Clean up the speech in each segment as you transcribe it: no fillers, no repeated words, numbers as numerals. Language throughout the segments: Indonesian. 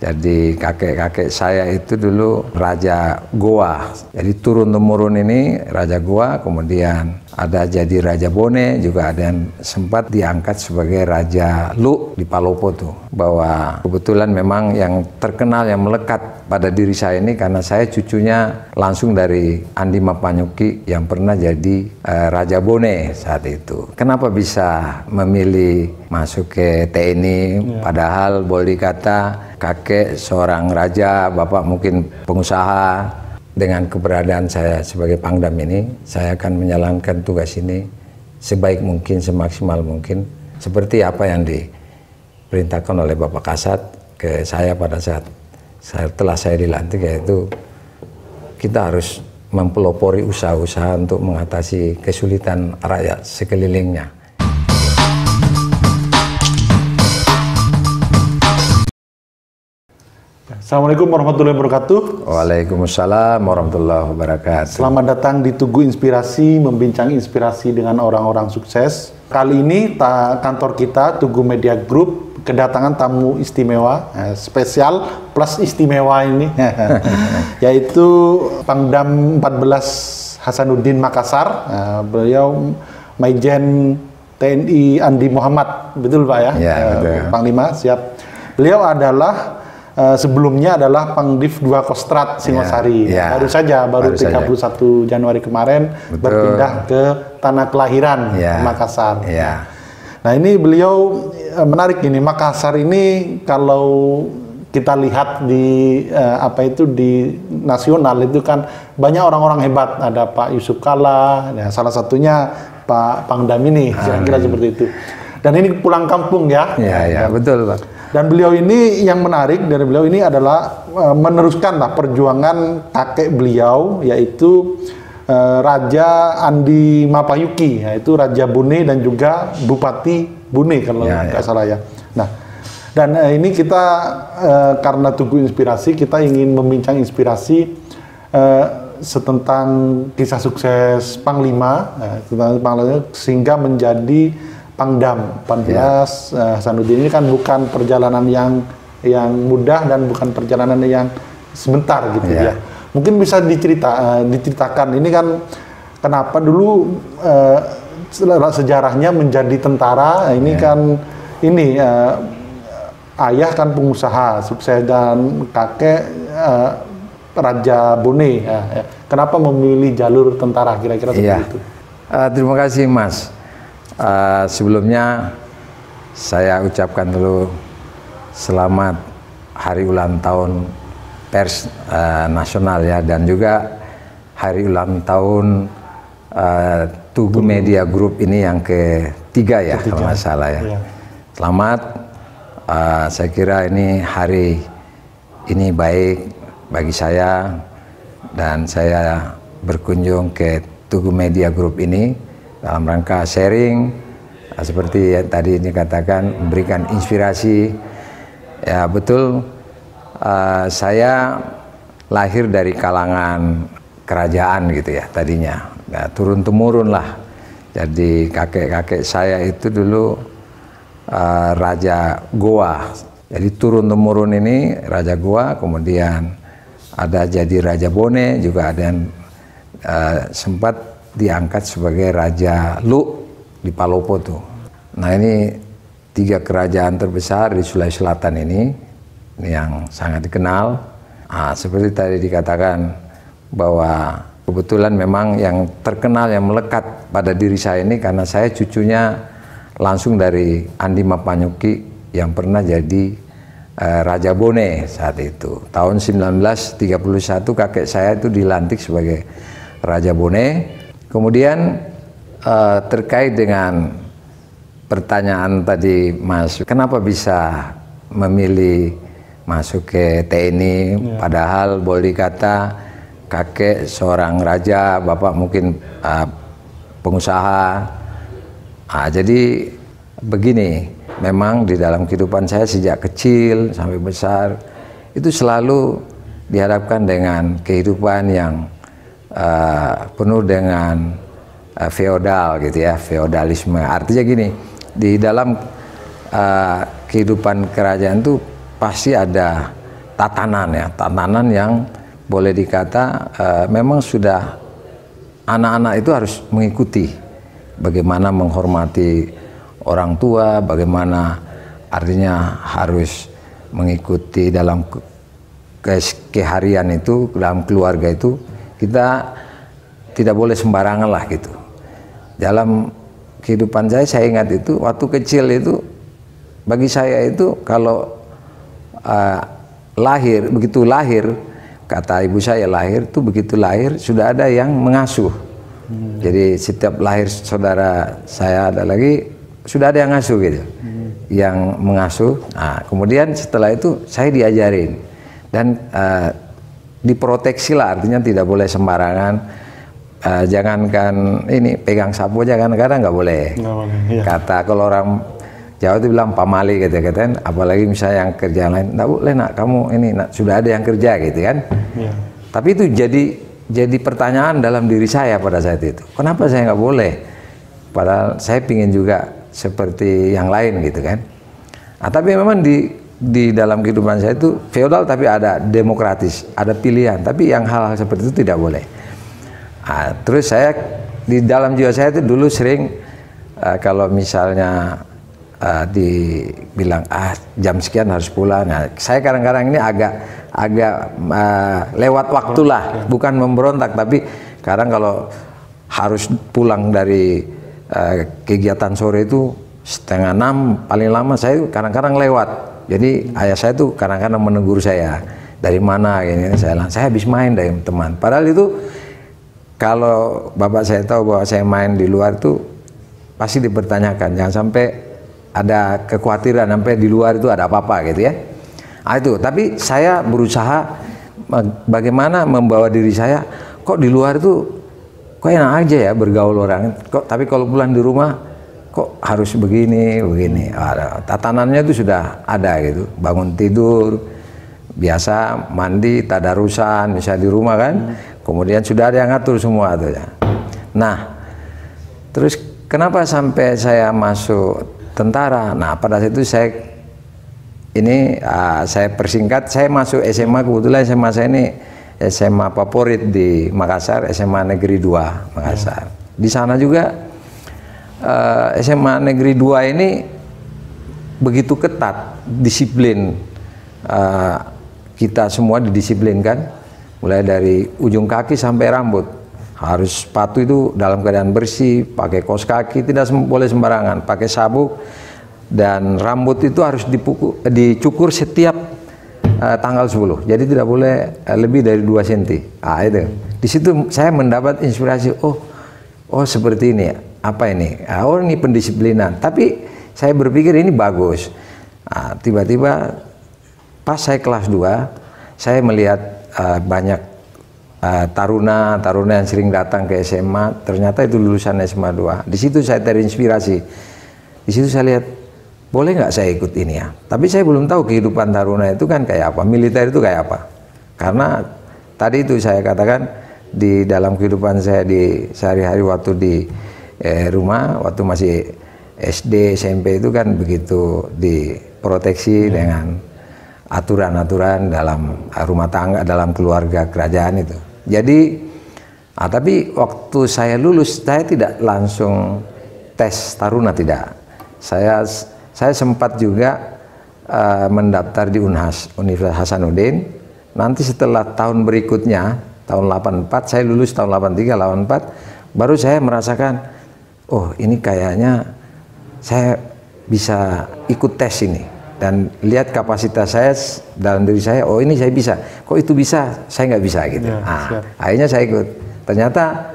Jadi kakek-kakek saya itu dulu Raja Goa. Jadi turun-temurun ini Raja Goa, kemudian ada jadi Raja Bone, juga ada yang sempat diangkat sebagai Raja Lu di Palopo tuh. Bahwa kebetulan memang yang terkenal, yang melekat pada diri saya ini karena saya cucunya langsung dari Andi Mapanyuki yang pernah jadi Raja Bone saat itu. Kenapa bisa memilih masuk ke TNI, padahal boleh dikata kakek seorang raja, bapak mungkin pengusaha. Dengan keberadaan saya sebagai Pangdam ini, saya akan menjalankan tugas ini sebaik mungkin, semaksimal mungkin, seperti apa yang diperintahkan oleh Bapak Kasat ke saya pada saat setelah saya dilantik, yaitu kita harus mempelopori usaha-usaha untuk mengatasi kesulitan rakyat sekelilingnya. Assalamualaikum warahmatullahi wabarakatuh. Waalaikumsalam warahmatullahi wabarakatuh. Selamat datang di Tugu Inspirasi, membincang inspirasi dengan orang-orang sukses. Kali ini kantor kita, Tugu Media Group, kedatangan tamu istimewa, spesial plus istimewa ini, yaitu Pangdam 14 Hasanuddin Makassar. Beliau Maijen TNI Andi Muhammad, betul Pak ya? Ya, betul. Panglima, siap. Beliau adalah sebelumnya adalah Pangdiv 2 Kostrat Singosari. Baru 31 Januari kemarin berpindah ke tanah kelahiran Makassar. Nah, ini beliau menarik ini. Makassar ini kalau kita lihat di di nasional itu kan banyak orang-orang hebat. Ada Pak Yusuf Kalla, salah satunya Pak Pangdam ini, kira-kira seperti itu. Dan ini pulang kampung ya. Ya, betul Pak. Dan beliau ini, yang menarik dari beliau ini adalah meneruskanlah perjuangan kakek beliau, yaitu Raja Andi Mapanyuki, yaitu Raja Bone dan juga Bupati Bone kalau nggak salah ya. Nah, dan ini kita karena Tugu Inspirasi, kita ingin membincang inspirasi tentang kisah sukses Panglima, sehingga menjadi Pangdam 14 Hasanuddin ini kan bukan perjalanan yang mudah dan bukan perjalanan yang sebentar gitu ya. Mungkin bisa diceritakan ini kan kenapa dulu sejarahnya menjadi tentara. Ini kan ini ayah kan pengusaha sukses dan kakek Raja Bone. Kenapa memilih jalur tentara kira-kira seperti itu? Terima kasih Mas. Sebelumnya saya ucapkan dulu selamat hari ulang tahun pers nasional ya, dan juga hari ulang tahun Tugu Media Group ini yang ketiga ya, kalau nggak salah ya. Selamat. Saya kira ini hari ini baik bagi saya, dan saya berkunjung ke Tugu Media Group ini dalam rangka sharing, seperti yang tadi dikatakan, memberikan inspirasi. Ya betul, saya lahir dari kalangan kerajaan gitu ya tadinya. Nah, turun-temurun lah. Jadi kakek-kakek saya itu dulu Raja Goa. Jadi turun-temurun ini Raja Goa, kemudian ada jadi Raja Bone, juga ada yang sempat diangkat sebagai Raja Lu di Palopo tuh. Nah, ini 3 kerajaan terbesar di Sulawesi Selatan ini yang sangat dikenal. Seperti tadi dikatakan bahwa kebetulan memang yang terkenal, yang melekat pada diri saya ini karena saya cucunya langsung dari Andi Mapanyuki yang pernah jadi Raja Bone saat itu. Tahun 1931 kakek saya itu dilantik sebagai Raja Bone. Kemudian terkait dengan pertanyaan tadi Mas, kenapa bisa memilih masuk ke TNI, padahal boleh dikata kakek seorang raja, bapak mungkin pengusaha. Jadi begini, memang di dalam kehidupan saya sejak kecil sampai besar itu selalu dihadapkan dengan kehidupan yang penuh dengan feodal gitu ya, feodalisme. Artinya gini, di dalam kehidupan kerajaan itu pasti ada tatanan ya, tatanan yang boleh dikata memang sudah anak-anak itu harus mengikuti bagaimana menghormati orang tua, bagaimana artinya harus mengikuti dalam keharian itu, dalam keluarga itu kita tidak boleh sembarangan lah gitu. Dalam kehidupan saya ingat itu waktu kecil itu, bagi saya itu kalau begitu lahir, kata ibu saya lahir tuh begitu lahir sudah ada yang mengasuh. Jadi setiap lahir saudara saya ada lagi sudah ada yang ngasuh gitu, yang mengasuh. Nah, kemudian setelah itu saya diajarin dan diproteksi lah, artinya tidak boleh sembarangan. Jangankan ini pegang sapu aja kadang-kadang nggak boleh. Iya. Kata kalau orang Jawa itu bilang pamali gitu kan, apalagi misalnya yang kerja lain, nggak boleh nak kamu ini nak, sudah ada yang kerja gitu kan. Iya. Tapi itu jadi pertanyaan dalam diri saya pada saat itu, kenapa saya nggak boleh? Padahal saya pingin juga seperti yang lain gitu kan. Nah, tapi memang di dalam kehidupan saya itu feodal tapi ada demokratis, ada pilihan, tapi yang hal-hal seperti itu tidak boleh. Nah, terus saya di dalam jiwa saya itu dulu sering kalau misalnya dibilang jam sekian harus pulang. Nah, saya kadang-kadang ini agak lewat waktulah, bukan memberontak, tapi kadang kalau harus pulang dari kegiatan sore itu 5:30 paling lama, saya kadang-kadang lewat. Jadi ayah saya tuh kadang-kadang menegur saya, dari mana ini, saya habis main dari teman. Padahal itu kalau bapak saya tahu bahwa saya main di luar itu pasti dipertanyakan, jangan sampai ada kekhawatiran sampai di luar itu ada apa-apa gitu ya. Nah, itu, tapi saya berusaha bagaimana membawa diri saya, kok di luar itu kok enak aja ya bergaul orang, kok tapi kalau pulang di rumah kok harus begini. Tatanannya itu sudah ada gitu, bangun tidur biasa, mandi, tadarusan misalnya di rumah kan. Kemudian sudah ada yang ngatur semua tuh ya. Nah, terus kenapa sampai saya masuk tentara? Nah, pada saat itu saya persingkat, saya masuk SMA, kebetulan SMA saya ini SMA favorit di Makassar, SMA Negeri 2 Makassar. Di sana juga SMA Negeri 2 ini begitu ketat, disiplin. Kita semua didisiplinkan. Mulai dari ujung kaki sampai rambut, harus sepatu itu dalam keadaan bersih, pakai kaos kaki, tidak boleh sembarangan, pakai sabuk, dan rambut itu harus dicukur setiap tanggal 10, jadi tidak boleh lebih dari 2 cm. Nah, itu di situ saya mendapat inspirasi, oh seperti ini ya, apa ini, oh ini pendisiplinan. Tapi saya berpikir ini bagus. Nah, tiba-tiba pas saya kelas 2, saya melihat banyak taruna yang sering datang ke SMA, ternyata itu lulusan SMA 2. Di situ saya terinspirasi. Di situ saya lihat, boleh nggak saya ikut ini ya? Tapi saya belum tahu kehidupan taruna itu kan kayak apa, militer itu kayak apa. Karena tadi itu saya katakan di dalam kehidupan saya di sehari-hari waktu di rumah, waktu masih SD, SMP itu kan begitu diproteksi dengan aturan-aturan dalam rumah tangga, dalam keluarga kerajaan itu. Jadi, tapi waktu saya lulus, saya tidak langsung tes taruna, tidak. Saya sempat juga mendaftar di UNHAS, Universitas Hasanuddin. Nanti setelah tahun berikutnya, tahun 84, saya lulus tahun 83, 84, baru saya merasakan, oh ini kayaknya saya bisa ikut tes ini. Dan lihat kapasitas saya dalam diri saya, oh ini saya bisa, kok itu bisa, saya nggak bisa gitu. Ya, akhirnya saya ikut. Ternyata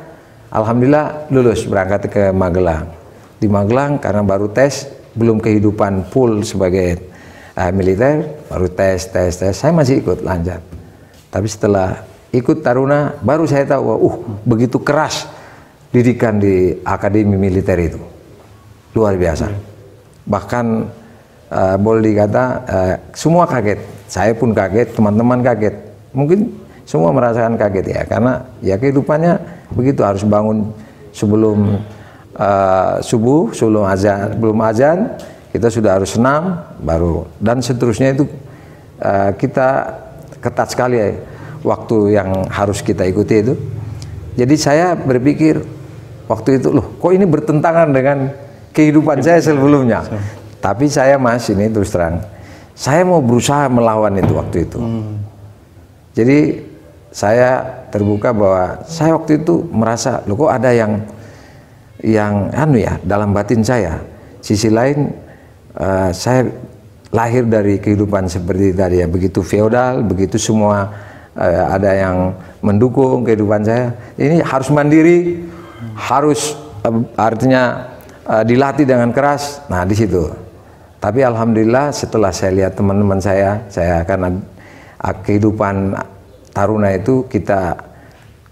alhamdulillah lulus, berangkat ke Magelang. Di Magelang karena baru tes, belum kehidupan full sebagai militer, baru tes, saya masih ikut lanjut. Tapi setelah ikut taruna, baru saya tahu, begitu keras didikan di akademi militer itu, luar biasa. Bahkan boleh dikata semua kaget, saya pun kaget, teman-teman kaget, mungkin semua merasakan kaget ya, karena ya kehidupannya begitu, harus bangun sebelum subuh, belum azan kita sudah harus senam baru, dan seterusnya itu kita ketat sekali ya, waktu yang harus kita ikuti itu. Jadi saya berpikir waktu itu, loh kok ini bertentangan dengan kehidupan saya sebelumnya. Tapi saya Mas, ini terus terang, saya mau berusaha melawan itu waktu itu. Jadi saya terbuka bahwa saya waktu itu merasa, loh kok ada yang dalam batin saya. Sisi lain saya lahir dari kehidupan seperti tadi ya, begitu feodal, begitu semua ada yang mendukung kehidupan saya. Ini harus mandiri, harus artinya dilatih dengan keras. Nah di situ. Tapi alhamdulillah setelah saya lihat teman-teman saya karena kehidupan taruna itu kita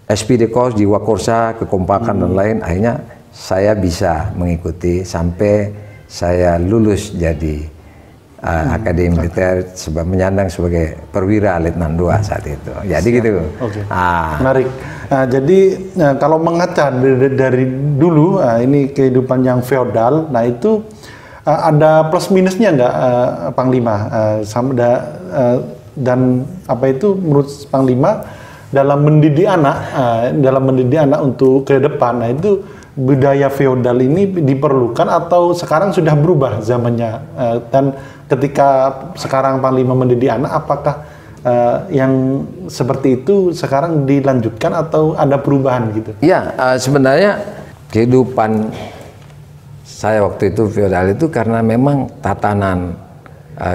SPD Kos, Jiwa Korsa, kekompakan dan lain, akhirnya saya bisa mengikuti sampai saya lulus jadi Akademi Militer menyandang sebagai perwira Letnan 2 saat itu. Jadi gitu. Oke. Menarik. Jadi kalau mengaca dari dulu ini kehidupan yang feodal, nah itu ada plus minusnya nggak Panglima? Dan apa itu menurut Panglima dalam mendidik anak untuk ke depan, nah itu budaya feodal ini diperlukan atau sekarang sudah berubah zamannya? Dan ketika sekarang Panglima mendidik anak, apakah yang seperti itu sekarang dilanjutkan atau ada perubahan gitu? Ya, sebenarnya kehidupan saya waktu itu feodal itu karena memang tatanan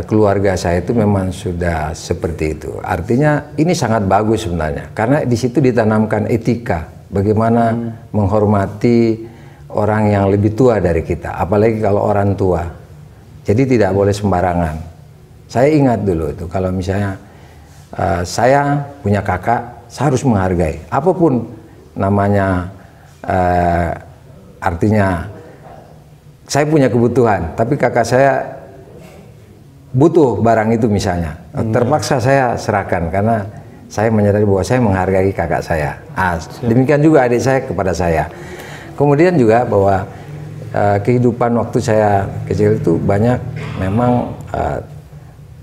keluarga saya itu memang sudah seperti itu. Artinya ini sangat bagus sebenarnya, karena di situ ditanamkan etika, bagaimana menghormati orang yang lebih tua dari kita, apalagi kalau orang tua. Jadi tidak boleh sembarangan. Saya ingat dulu itu kalau misalnya saya punya kakak, saya harus menghargai apapun namanya, artinya saya punya kebutuhan, tapi kakak saya butuh barang itu misalnya, terpaksa saya serahkan karena saya menyadari bahwa saya menghargai kakak saya. Demikian juga adik saya kepada saya. Kemudian juga bahwa kehidupan waktu saya kecil itu banyak memang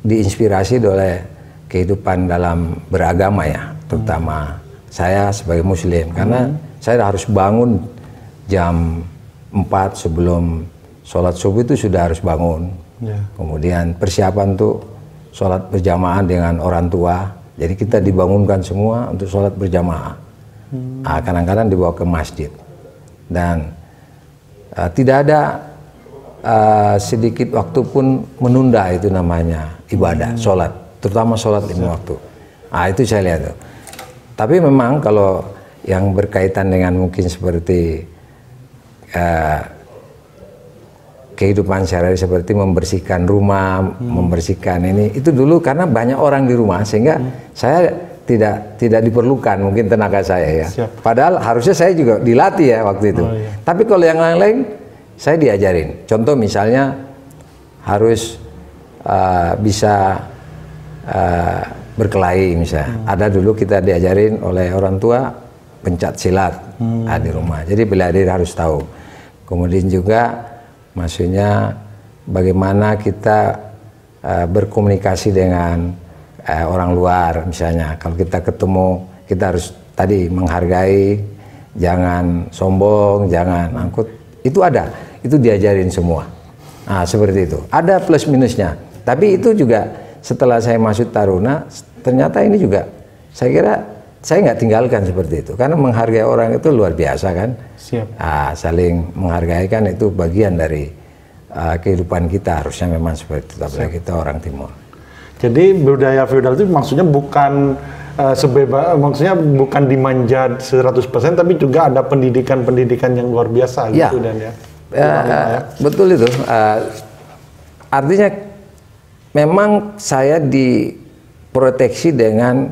diinspirasi oleh kehidupan dalam beragama ya, terutama saya sebagai muslim, karena saya harus bangun jam 4 sebelum sholat subuh itu sudah harus bangun. Kemudian persiapan untuk sholat berjamaah dengan orang tua, jadi kita dibangunkan semua untuk sholat berjamaah. Kadang-kadang dibawa ke masjid dan tidak ada sedikit waktu pun menunda itu namanya ibadah, sholat, terutama sholat 5 waktu. Itu saya lihat tuh. Tapi memang kalau yang berkaitan dengan mungkin seperti kehidupan sehari-hari seperti membersihkan rumah, membersihkan ini, itu dulu karena banyak orang di rumah sehingga saya tidak diperlukan mungkin tenaga saya ya. Padahal harusnya saya juga dilatih ya waktu itu. Tapi kalau yang lain-lain saya diajarin. Contoh misalnya harus bisa berkelahi misalnya. Ada dulu kita diajarin oleh orang tua pencak silat di rumah. Jadi bela diri harus tahu. Kemudian juga maksudnya bagaimana kita berkomunikasi dengan orang luar misalnya. Kalau kita ketemu, kita harus tadi menghargai, jangan sombong, jangan angkut. Itu ada, itu diajarin semua. Seperti itu. Ada plus minusnya. Tapi itu juga setelah saya masuk taruna, ternyata ini juga saya kira saya nggak tinggalkan seperti itu. Karena menghargai orang itu luar biasa kan. Saling menghargai kan itu bagian dari kehidupan kita, harusnya memang seperti itu, apalagi kita orang timur. Jadi budaya feodal itu maksudnya bukan maksudnya bukan dimanja 100%, tapi juga ada pendidikan-pendidikan yang luar biasa gitu dan ya. Betul itu. Artinya memang saya diproteksi dengan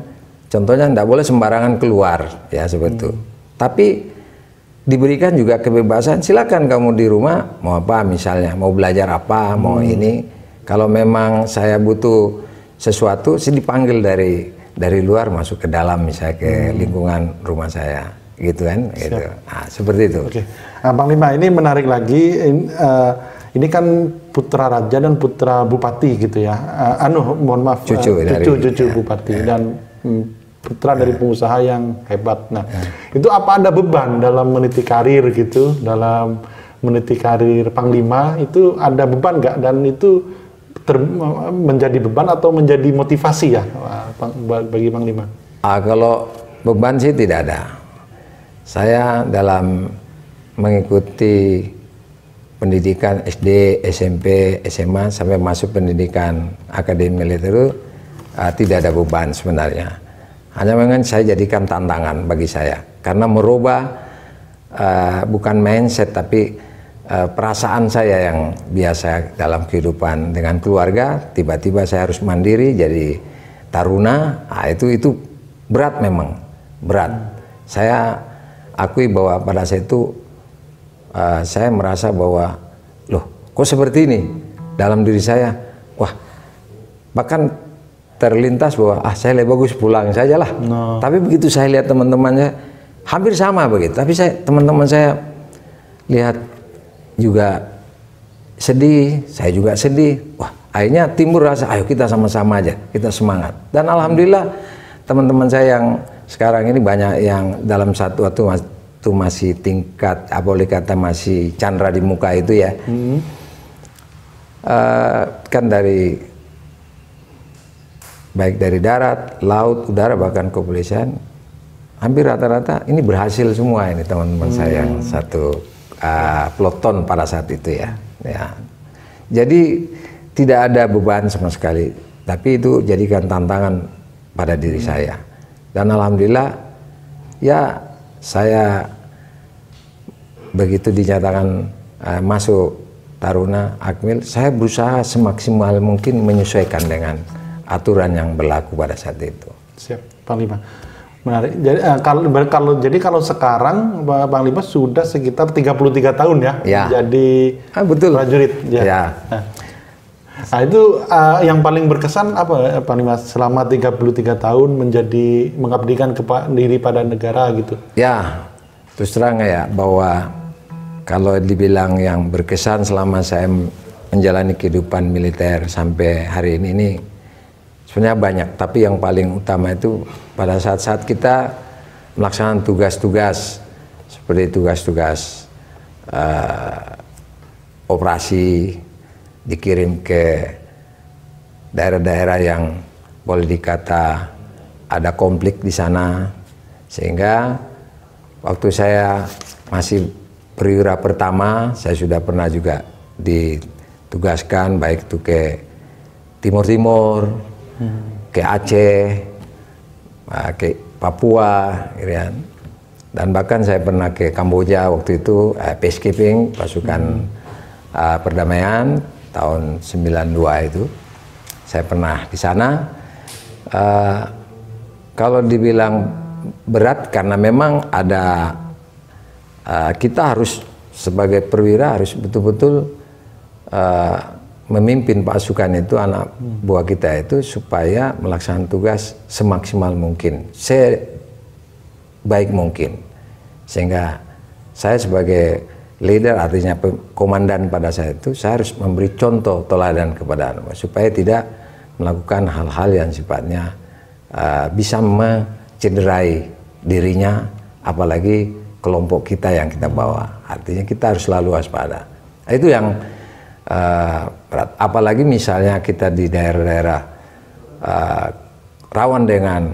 contohnya tidak boleh sembarangan keluar ya seperti itu. Tapi diberikan juga kebebasan, silakan kamu di rumah mau apa misalnya, mau belajar apa, mau ini. Kalau memang saya butuh sesuatu, saya dipanggil dari luar masuk ke dalam misalnya ke lingkungan rumah saya, gitu kan? Gitu. Seperti itu. Panglima, ini menarik lagi. ini kan putra raja dan putra bupati gitu ya. Mohon maaf, cucu bupati dan putra dari pengusaha yang hebat. Nah, itu apa ada beban dalam meniti karir gitu, dalam meniti karir Panglima itu ada beban nggak? Dan itu menjadi beban atau menjadi motivasi ya bagi Panglima? Kalau beban sih tidak ada. Saya dalam mengikuti pendidikan SD, SMP, SMA sampai masuk pendidikan akademi militer itu tidak ada beban sebenarnya. Hanya memang saya jadikan tantangan bagi saya karena merubah bukan mindset tapi perasaan saya yang biasa dalam kehidupan dengan keluarga, tiba-tiba saya harus mandiri jadi taruna. Itu berat, memang berat. Saya akui bahwa pada saat itu saya merasa bahwa loh kok seperti ini dalam diri saya. Wah, bahkan terlintas bahwa saya lebih bagus pulang saja lah. Tapi begitu saya lihat teman-temannya hampir sama begitu, tapi teman-teman saya lihat juga sedih, saya juga sedih. Wah, akhirnya timbul rasa ayo kita sama-sama aja, kita semangat. Dan alhamdulillah teman-teman saya yang sekarang ini banyak yang dalam satu waktu itu masih tingkat, boleh kata masih chandra di muka itu ya. Kan baik dari darat, laut, udara, bahkan kepolisian, hampir rata-rata ini berhasil semua ini teman-teman saya yang satu peloton pada saat itu ya. Jadi tidak ada beban sama sekali, tapi itu jadikan tantangan pada diri saya. Dan alhamdulillah ya saya begitu dinyatakan masuk taruna Akmil, saya berusaha semaksimal mungkin menyesuaikan dengan aturan yang berlaku pada saat itu. Siap, Panglima. Menarik. Jadi kalau sekarang Panglima sudah sekitar 33 tahun ya, jadi betul prajurit. Ya. Nah itu yang paling berkesan apa Panglima selama 33 tahun mengabdikan diri pada negara gitu? Ya, terus terang ya bahwa kalau dibilang yang berkesan selama saya menjalani kehidupan militer sampai hari ini sebenarnya banyak, tapi yang paling utama itu pada saat-saat kita melaksanakan tugas-tugas seperti tugas-tugas operasi, dikirim ke daerah-daerah yang boleh dikata ada konflik di sana, sehingga waktu saya masih perwira pertama saya sudah pernah juga ditugaskan baik itu ke Timur-Timur, ke Aceh, ke Papua, dan bahkan saya pernah ke Kamboja waktu itu peacekeeping, pasukan perdamaian tahun 92 itu saya pernah di sana. Kalau dibilang berat karena memang ada kita harus sebagai perwira harus betul-betul memimpin pasukan itu, anak buah kita itu supaya melaksanakan tugas semaksimal mungkin, sebaik mungkin, sehingga saya sebagai leader, artinya komandan pada saat itu, saya harus memberi contoh teladan kepada anak supaya tidak melakukan hal-hal yang sifatnya bisa mencederai dirinya, apalagi kelompok kita yang kita bawa. Artinya kita harus selalu waspada. Itu yang berat. Apalagi misalnya kita di daerah-daerah rawan dengan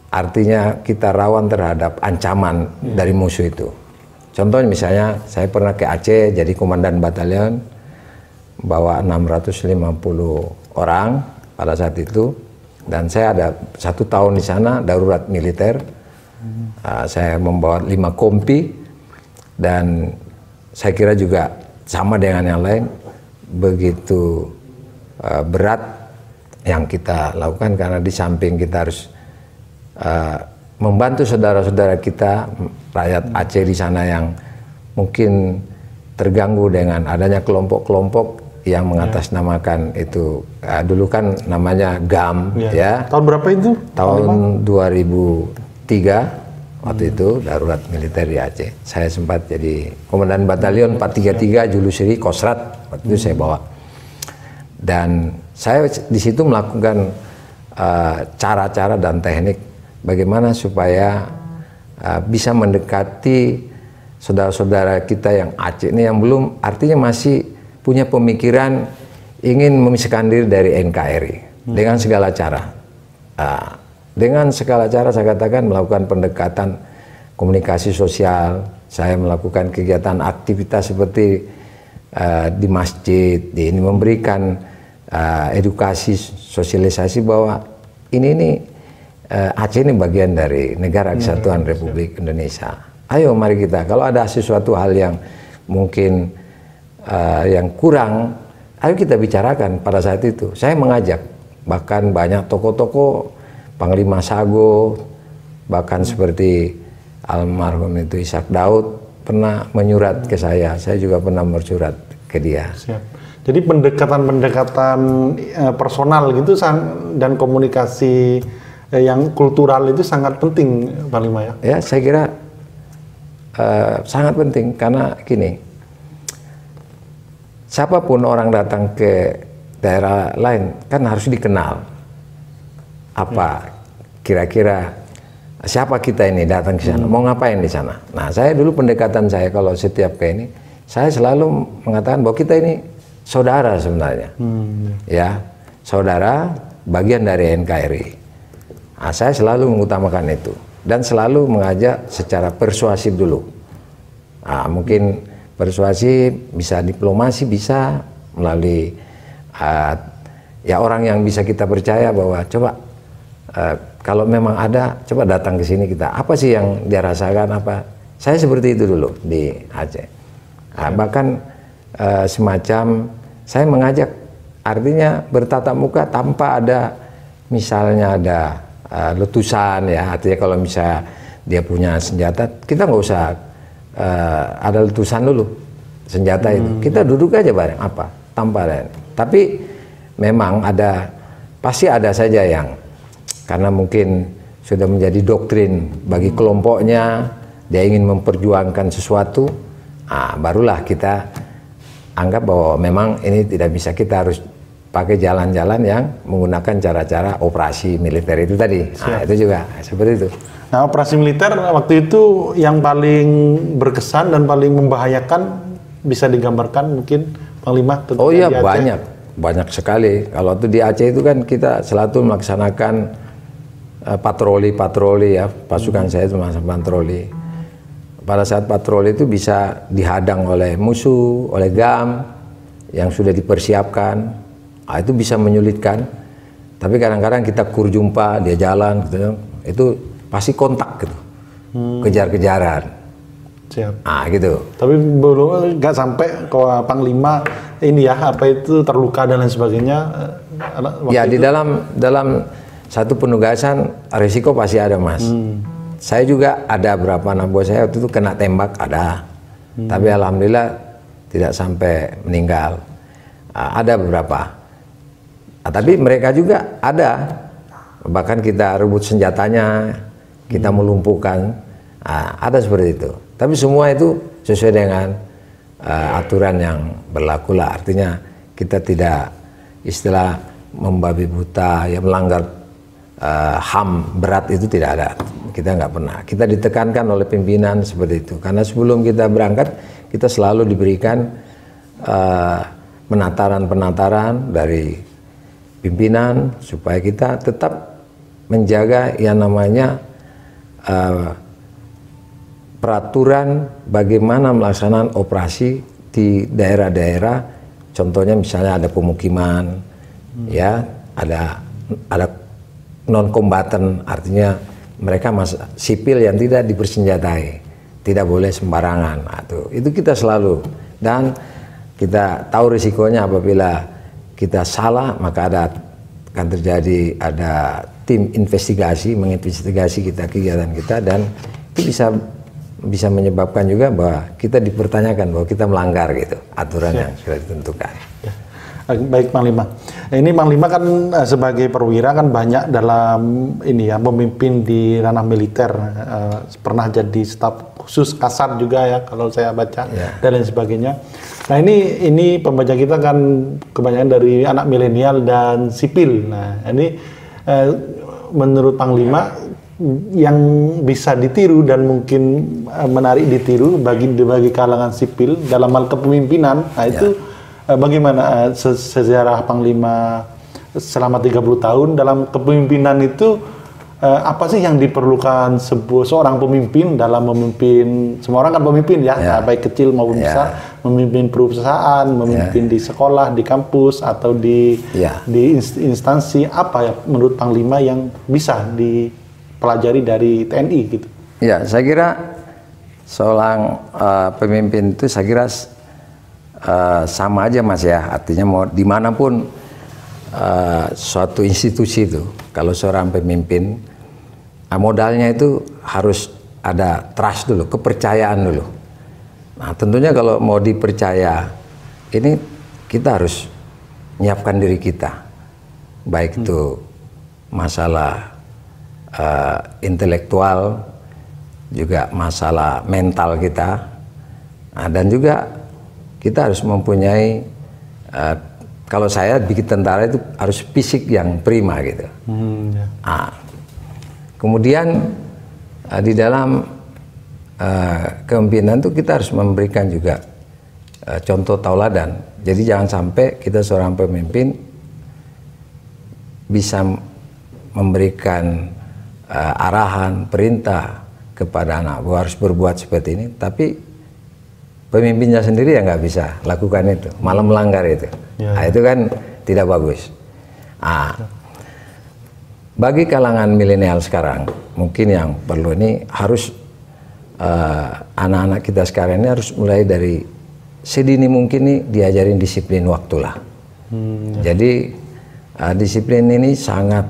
artinya kita rawan terhadap ancaman dari musuh itu. Contohnya misalnya saya pernah ke Aceh jadi komandan batalion, bawa 650 orang pada saat itu, dan saya ada 1 tahun di sana darurat militer. Saya membawa 5 kompi, dan saya kira juga sama dengan yang lain begitu berat yang kita lakukan, karena di samping kita harus membantu saudara-saudara kita rakyat Aceh di sana yang mungkin terganggu dengan adanya kelompok-kelompok yang mengatasnamakan itu dulu kan namanya GAM ya. Tahun berapa itu? Tahun 2003 waktu itu darurat militer di Aceh. Saya sempat jadi komandan batalion 433 Julusiri Kostrat, waktu itu saya bawa. Dan saya di situ melakukan cara-cara dan teknik bagaimana supaya bisa mendekati saudara-saudara kita yang Aceh ini yang belum, artinya masih punya pemikiran ingin memisahkan diri dari NKRI dengan segala cara. Dengan segala cara saya katakan melakukan pendekatan komunikasi sosial, saya melakukan kegiatan aktivitas seperti di masjid, ini memberikan edukasi sosialisasi bahwa ini Aceh ini bagian dari Negara Kesatuan Republik Indonesia. Ayo mari kita, kalau ada sesuatu hal yang mungkin yang kurang, ayo kita bicarakan pada saat itu. Saya mengajak, bahkan banyak tokoh-tokoh, Panglima Sago, bahkan seperti almarhum itu Ishak Daud pernah menyurat ke saya juga pernah bersurat ke dia. Siap. Jadi pendekatan-pendekatan personal gitu dan komunikasi yang kultural itu sangat penting, Panglima ya? Ya, saya kira sangat penting karena gini, siapapun orang datang ke daerah lain kan harus dikenal. Apa kira-kira siapa kita ini datang ke sana, mau ngapain di sana? Nah, saya dulu pendekatan saya kalau setiap ke ini, saya selalu mengatakan bahwa kita ini saudara sebenarnya, ya saudara bagian dari NKRI. Nah, saya selalu mengutamakan itu dan selalu mengajak secara persuasif dulu. Nah, mungkin persuasif bisa diplomasi, bisa melalui ya orang yang bisa kita percaya bahwa coba kalau memang ada, coba datang ke sini kita. Apa sih yang dia rasakan apa? Saya seperti itu dulu di Aceh. Nah, bahkan semacam saya mengajak, artinya bertatap muka tanpa ada misalnya ada letusan ya. Artinya kalau misalnya dia punya senjata, kita nggak usah ada letusan dulu senjata itu. Kita duduk aja bareng apa tanpa ada. Tapi memang pasti ada saja yang karena mungkin sudah menjadi doktrin bagi kelompoknya, dia ingin memperjuangkan sesuatu, barulah kita anggap bahwa memang ini tidak bisa, kita harus pakai jalan-jalan yang menggunakan cara-cara operasi militer itu tadi. Itu juga seperti itu. Nah, operasi militer waktu itu yang paling berkesan dan paling membahayakan bisa digambarkan mungkin Panglima? Oh iya, banyak sekali. Kalau itu di Aceh itu kan kita selalu melaksanakan patroli ya, pasukan saya itu melaksanakan patroli. Pada saat patroli itu bisa dihadang oleh musuh, oleh GAM yang sudah dipersiapkan, itu bisa menyulitkan. Tapi kadang-kadang kita jumpa dia jalan, gitu, itu pasti kontak gitu, kejar-kejaran. Siap. Gitu. Tapi belum nggak sampai kalau Panglima ini ya apa itu terluka dan lain sebagainya. Ya di dalam satu penugasan risiko pasti ada, Mas. Saya juga ada beberapa anak buah saya waktu itu kena tembak ada, tapi alhamdulillah tidak sampai meninggal. Ada beberapa, tapi mereka juga ada. Bahkan kita rebut senjatanya, kita melumpuhkan, ada seperti itu. Tapi semua itu sesuai dengan aturan yang berlaku lah. Artinya kita tidak istilah membabi buta, ya melanggar HAM berat itu tidak ada. Kita nggak pernah. Kita ditekankan oleh pimpinan seperti itu. Karena sebelum kita berangkat, kita selalu diberikan penataran-penataran dari pimpinan supaya kita tetap menjaga yang namanya peraturan bagaimana melaksanakan operasi di daerah-daerah. Contohnya misalnya ada pemukiman, ya ada non kombatan, artinya mereka sipil yang tidak dipersenjatai, tidak boleh sembarangan. Itu kita selalu, dan kita tahu risikonya apabila kita salah maka akan terjadi ada tim investigasi menginvestigasi kegiatan kita, dan itu bisa menyebabkan juga bahwa kita dipertanyakan bahwa kita melanggar gitu aturan yang sudah ditentukan. Baik Panglima. Ini Panglima kan sebagai perwira kan banyak dalam ini ya memimpin di ranah militer. Pernah jadi staf khusus Kasar juga ya kalau saya baca dan lain sebagainya. Nah ini pembaca kita kan kebanyakan dari anak milenial dan sipil. Nah ini menurut Panglima yang bisa ditiru dan mungkin menarik ditiru bagi kalangan sipil dalam hal kepemimpinan. Nah itu bagaimana sejarah Panglima selama 30 tahun dalam kepemimpinan itu, apa sih yang diperlukan seorang pemimpin dalam memimpin? Semua orang kan pemimpin ya, baik kecil maupun besar, memimpin perusahaan, memimpin di sekolah, di kampus atau di instansi. Apa ya menurut Panglima yang bisa dipelajari dari TNI gitu? Ya, saya kira seorang pemimpin itu saya kira sama aja Mas ya, artinya mau dimanapun suatu institusi itu, kalau seorang pemimpin modalnya itu harus ada trust dulu, kepercayaan dulu. Nah tentunya kalau mau dipercaya ini kita harus menyiapkan diri kita, baik itu masalah intelektual, juga masalah mental kita, dan juga kita harus mempunyai, kalau saya bikin tentara itu harus fisik yang prima gitu. Kemudian di dalam kepemimpinan itu kita harus memberikan juga contoh tauladan. Jadi jangan sampai kita seorang pemimpin bisa memberikan arahan, perintah kepada anak bahwa harus berbuat seperti ini, tapi pemimpinnya sendiri ya nggak bisa lakukan itu, malah melanggar itu. Nah, itu kan tidak bagus. Bagi kalangan milenial sekarang, mungkin yang perlu ini harus anak-anak kita sekarang ini harus mulai dari sedini mungkin nih diajarin disiplin waktulah. Jadi disiplin ini sangat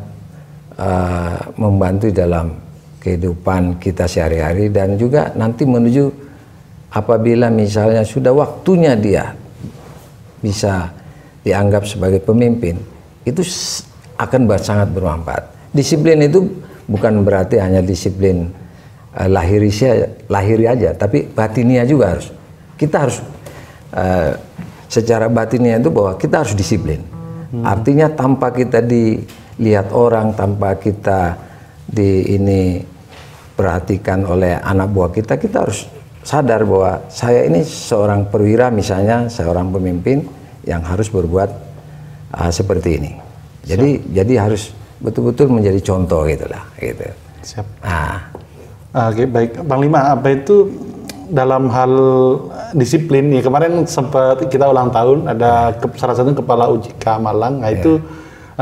membantu dalam kehidupan kita sehari-hari, dan juga nanti menuju apabila misalnya sudah waktunya dia bisa dianggap sebagai pemimpin, itu akan sangat bermanfaat. Disiplin itu bukan berarti hanya disiplin lahiri aja, tapi batinia juga harus. Kita harus secara batinia itu bahwa kita harus disiplin. Artinya tanpa kita dilihat orang, tanpa kita perhatikan oleh anak buah kita, kita harus sadar bahwa saya ini seorang perwira, misalnya seorang pemimpin yang harus berbuat seperti ini. Jadi harus betul-betul menjadi contoh gitulah, gitu. Siap. Oke, baik, Panglima, apa itu dalam hal disiplin? Ya, kemarin sempat kita ulang tahun, ada salah satu kepala UJK Malang, itu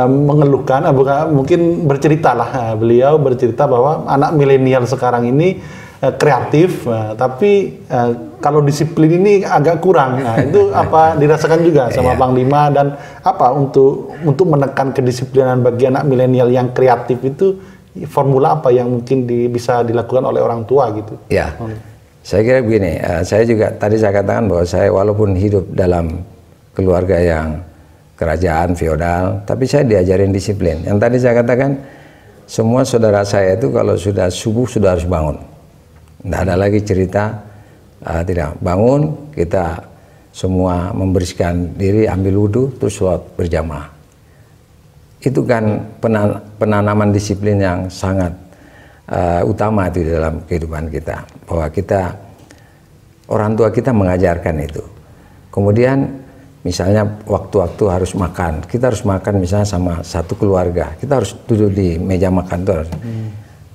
mengeluhkan, mungkin bercerita lah, beliau bercerita bahwa anak milenial sekarang ini kreatif, tapi kalau disiplin ini agak kurang. Nah, itu apa dirasakan juga sama Panglima, dan apa untuk menekan kedisiplinan bagi anak milenial yang kreatif itu, formula apa yang mungkin bisa dilakukan oleh orang tua gitu? Ya, saya kira begini, saya juga tadi saya katakan bahwa saya walaupun hidup dalam keluarga yang kerajaan feodal, tapi saya diajarin disiplin. Yang tadi saya katakan, semua saudara saya itu kalau sudah subuh sudah harus bangun. Tidak ada lagi cerita tidak bangun, kita semua membersihkan diri, ambil wudhu, terus sholat berjamaah. Itu kan penanaman disiplin yang sangat utama itu di dalam kehidupan kita, bahwa kita, orang tua kita mengajarkan itu. Kemudian misalnya waktu-waktu harus makan, kita harus makan misalnya sama satu keluarga, kita harus duduk di meja makan itu.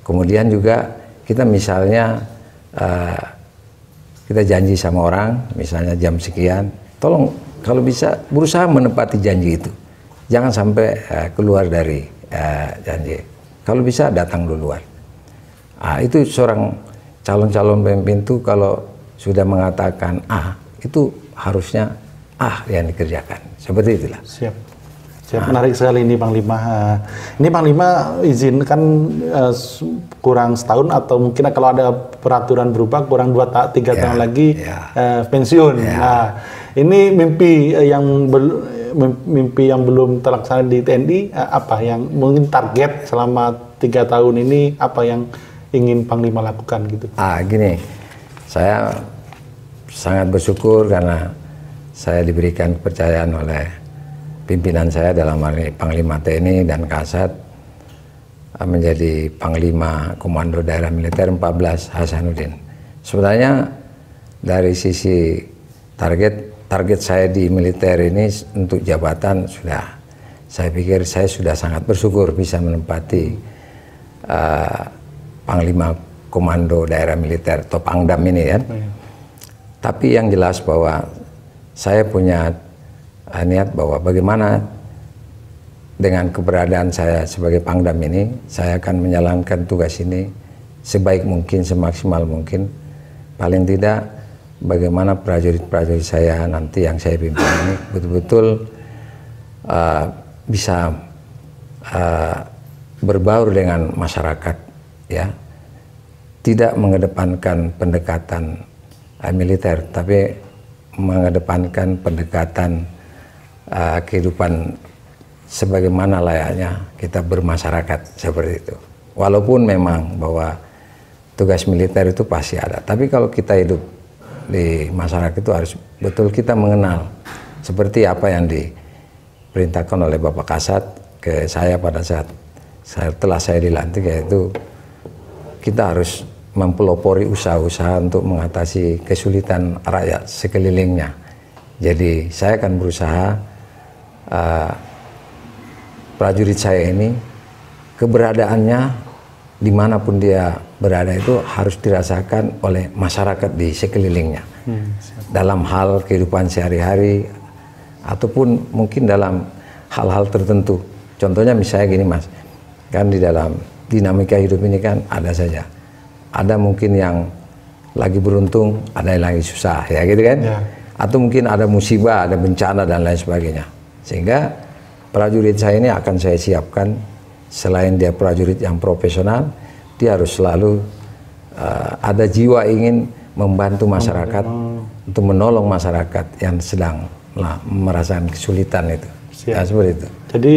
Kemudian juga kita misalnya kita janji sama orang, misalnya jam sekian, tolong kalau bisa berusaha menepati janji itu, jangan sampai keluar dari janji. Kalau bisa datang duluan. Itu seorang calon-calon pemimpin itu kalau sudah mengatakan itu harusnya yang dikerjakan, seperti itulah. Siap. Menarik sekali ini Panglima. Ini Panglima izinkan kurang setahun atau mungkin kalau ada peraturan berubah kurang 3 tahun lagi pensiun. Nah, ini mimpi yang mimpi yang belum terlaksana di TNI, apa yang mungkin target selama 3 tahun ini, apa yang ingin Panglima lakukan gitu? Gini, saya sangat bersyukur karena saya diberikan kepercayaan oleh pimpinan saya dalam hal ini Panglima TNI dan Kasat menjadi Panglima Komando Daerah Militer 14 Hasanuddin. Sebenarnya dari sisi target saya di militer ini untuk jabatan saya pikir saya sudah sangat bersyukur bisa menempati Panglima Komando Daerah Militer atau Pangdam ini kan. Tapi yang jelas bahwa saya punya niat bahwa bagaimana dengan keberadaan saya sebagai Pangdam ini, saya akan menjalankan tugas ini sebaik mungkin, semaksimal mungkin. Paling tidak bagaimana prajurit-prajurit saya nanti yang saya pimpin ini betul-betul bisa berbaur dengan masyarakat, ya, tidak mengedepankan pendekatan militer, tapi mengedepankan pendekatan kehidupan sebagaimana layaknya kita bermasyarakat seperti itu. Walaupun memang bahwa tugas militer itu pasti ada, tapi kalau kita hidup di masyarakat itu harus betul kita mengenal seperti apa yang diperintahkan oleh Bapak Kasat ke saya pada saat setelah saya dilantik, yaitu kita harus mempelopori usaha-usaha untuk mengatasi kesulitan rakyat sekelilingnya. Jadi saya akan berusaha prajurit saya ini keberadaannya dimanapun dia berada itu harus dirasakan oleh masyarakat di sekelilingnya, dalam hal kehidupan sehari-hari ataupun mungkin dalam hal-hal tertentu. Contohnya misalnya gini Mas, kan di dalam dinamika hidup ini kan ada saja, ada mungkin yang lagi beruntung, ada yang lagi susah, ya gitu kan, atau mungkin ada musibah, ada bencana dan lain sebagainya. Sehingga prajurit saya ini akan saya siapkan, selain dia prajurit yang profesional, dia harus selalu ada jiwa ingin membantu masyarakat, untuk menolong masyarakat yang sedang merasakan kesulitan itu. Ya, seperti itu. Jadi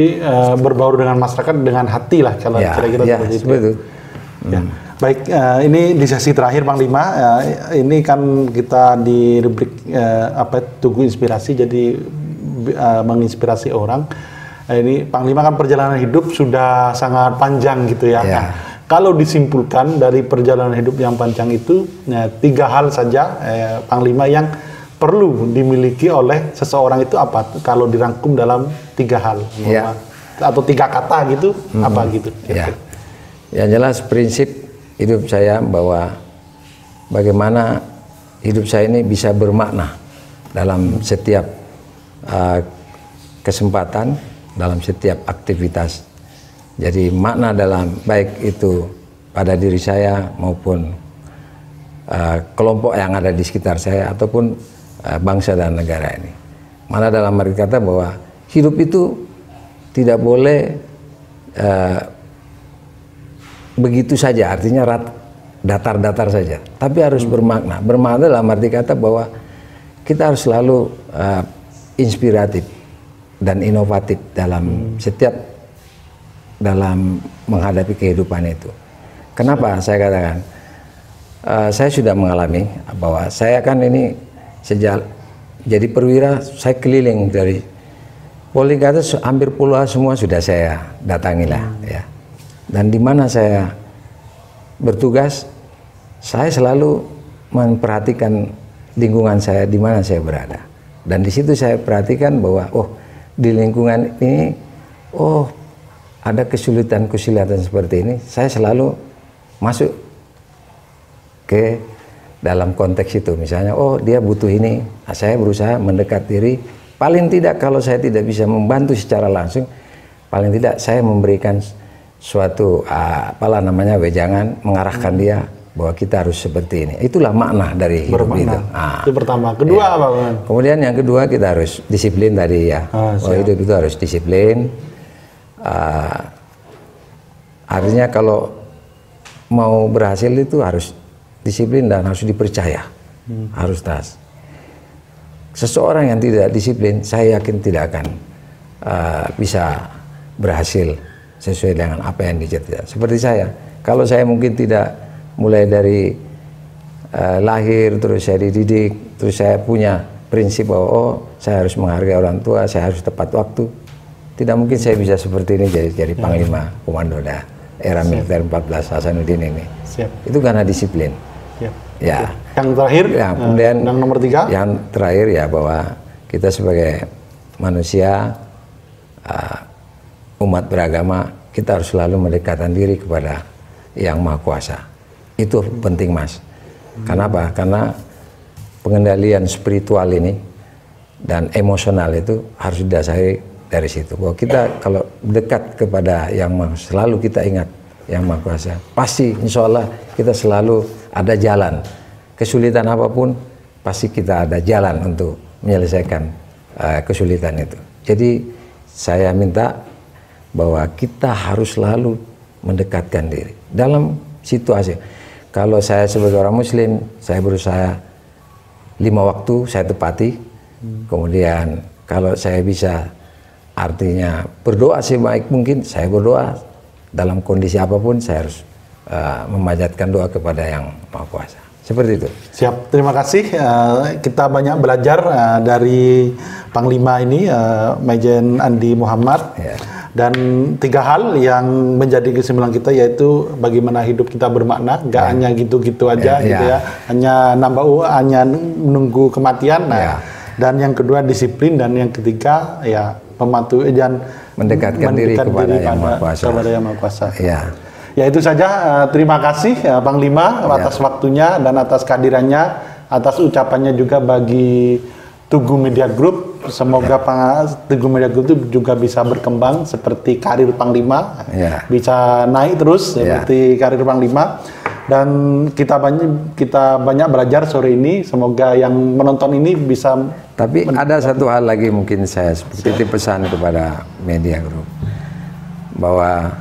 berbaur dengan masyarakat dengan hati lah, kalau kira-kira seperti itu. Ya. Baik, ini di sesi terakhir Panglima, ini kan kita di rubrik tunggu inspirasi, jadi menginspirasi orang. Ini Panglima kan perjalanan hidup sudah sangat panjang gitu ya. Nah, kalau disimpulkan dari perjalanan hidup yang panjang itu, 3 hal saja Panglima yang perlu dimiliki oleh seseorang itu apa? Kalau dirangkum dalam 3 hal, atau 3 kata gitu, apa gitu? Yang jelas prinsip hidup saya bahwa bagaimana hidup saya ini bisa bermakna dalam setiap kesempatan, dalam setiap aktivitas. Jadi makna dalam baik itu pada diri saya maupun kelompok yang ada di sekitar saya ataupun bangsa dan negara ini. Mana dalam arti kata bahwa hidup itu tidak boleh begitu saja, artinya datar-datar saja, tapi harus bermakna. Bermakna dalam arti kata bahwa kita harus selalu inspiratif dan inovatif dalam menghadapi kehidupan itu. Kenapa saya katakan? Saya sudah mengalami bahwa saya kan ini sejak jadi perwira, saya keliling dari Polri ke atas, hampir pulau semua sudah saya datangi lah, ya. Dan di mana saya bertugas, saya selalu memperhatikan lingkungan saya, di mana saya berada. Dan di situ saya perhatikan bahwa di lingkungan ini ada kesulitan-kesulitan seperti ini. Saya selalu masuk ke dalam konteks itu. Misalnya dia butuh ini, saya berusaha mendekat diri. Paling tidak kalau saya tidak bisa membantu secara langsung, paling tidak saya memberikan suatu wejangan, mengarahkan dia bahwa kita harus seperti ini. Itulah makna dari hidup itu. Itu pertama. Kedua apa? Kemudian yang kedua kita harus disiplin tadi ya. Hidup itu harus disiplin. Artinya kalau mau berhasil itu harus disiplin dan harus dipercaya. Harus tas. Seseorang yang tidak disiplin, saya yakin tidak akan bisa berhasil sesuai dengan apa yang dicita. Seperti saya, kalau saya mungkin tidak mulai dari lahir, terus saya dididik, terus saya punya prinsip bahwa saya harus menghargai orang tua, saya harus tepat waktu. Tidak mungkin saya bisa seperti ini jadi Panglima Komando era militer 14 Hasanuddin ini. Itu karena disiplin. Ya. Yang terakhir, kemudian yang nomor 3. Yang terakhir ya bahwa kita sebagai manusia umat beragama, kita harus selalu mendekatkan diri kepada Yang Maha Kuasa. Itu penting, Mas. Kenapa? Karena pengendalian spiritual ini dan emosional itu harus didasari dari situ. Bahwa kita kalau dekat kepada Yang Maha, selalu kita ingat Yang Maha Kuasa, pasti insya Allah kita selalu ada jalan. Kesulitan apapun, pasti kita ada jalan untuk menyelesaikan kesulitan itu. Jadi saya minta bahwa kita harus selalu mendekatkan diri dalam situasi. Kalau saya sebagai orang Muslim, saya berusaha 5 waktu saya tepati. Kemudian kalau saya bisa, artinya berdoa sebaik mungkin, saya berdoa dalam kondisi apapun, saya harus memanjatkan doa kepada Yang Maha Kuasa. Seperti itu. Siap, terima kasih. Kita banyak belajar dari Panglima ini, Majen Andi Muhammad. Dan 3 hal yang menjadi kesimpulan kita, yaitu bagaimana hidup kita bermakna, nggak hanya gitu-gitu aja gitu ya, hanya hanya menunggu kematian. Dan yang kedua disiplin, dan yang ketiga ya mematuhi dan mendekatkan diri kepada Yang Maha Kuasa. Yang Maha Kuasa. Ya itu saja. Terima kasih Panglima atas waktunya dan atas kehadirannya, atas ucapannya juga bagi Tugu Media Group. Semoga Tugu Media Group itu juga bisa berkembang seperti karir Panglima, bisa naik terus seperti karir Panglima. Dan kita banyak belajar sore ini. Semoga yang menonton ini bisa. Tapi ada satu hal lagi mungkin saya seperti pesan kepada Media Group, bahwa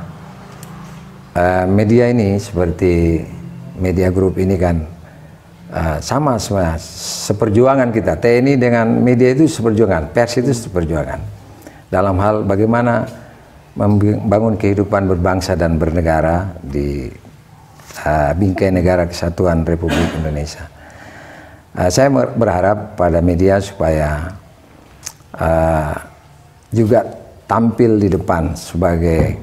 media ini seperti Media Group ini kan sama seperjuangan kita. TNI dengan media itu seperjuangan, pers itu seperjuangan dalam hal bagaimana membangun kehidupan berbangsa dan bernegara di bingkai negara kesatuan Republik Indonesia. Saya berharap pada media supaya juga tampil di depan sebagai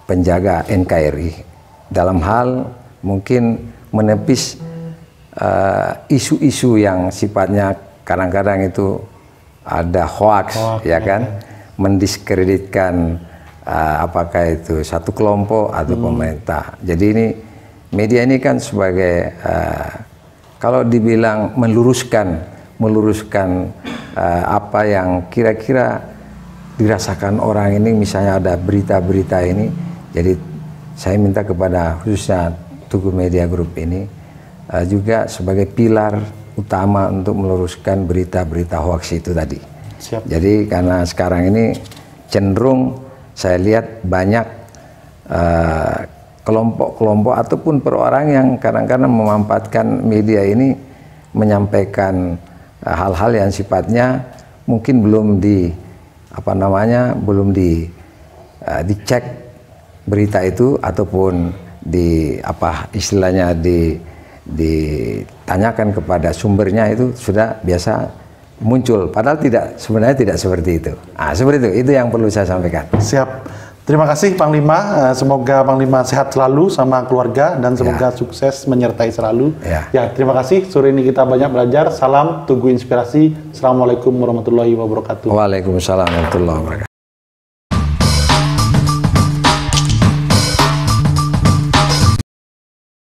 penjaga NKRI dalam hal mungkin menepis isu-isu yang sifatnya kadang-kadang itu ada hoax, ya kan, mendiskreditkan apakah itu satu kelompok atau pemerintah. Jadi ini media ini kan sebagai kalau dibilang meluruskan apa yang kira-kira dirasakan orang ini, misalnya ada berita-berita ini. Jadi saya minta kepada khususnya Tugu Media Group ini juga sebagai pilar utama untuk meluruskan berita-berita hoax itu tadi. Jadi karena sekarang ini cenderung saya lihat banyak kelompok-kelompok ataupun perorangan yang kadang-kadang memanfaatkan media ini menyampaikan hal-hal yang sifatnya mungkin belum dicek berita itu, ataupun ditanyakan kepada sumbernya, itu sudah biasa muncul, padahal sebenarnya tidak seperti itu. Seperti itu yang perlu saya sampaikan. Siap. Terima kasih Panglima. Semoga Panglima sehat selalu sama keluarga dan semoga sukses menyertai selalu. Ya, terima kasih. Sore ini kita banyak belajar. Salam Tugu Inspirasi. Assalamualaikum warahmatullahi wabarakatuh. Waalaikumsalam warahmatullahi wabarakatuh.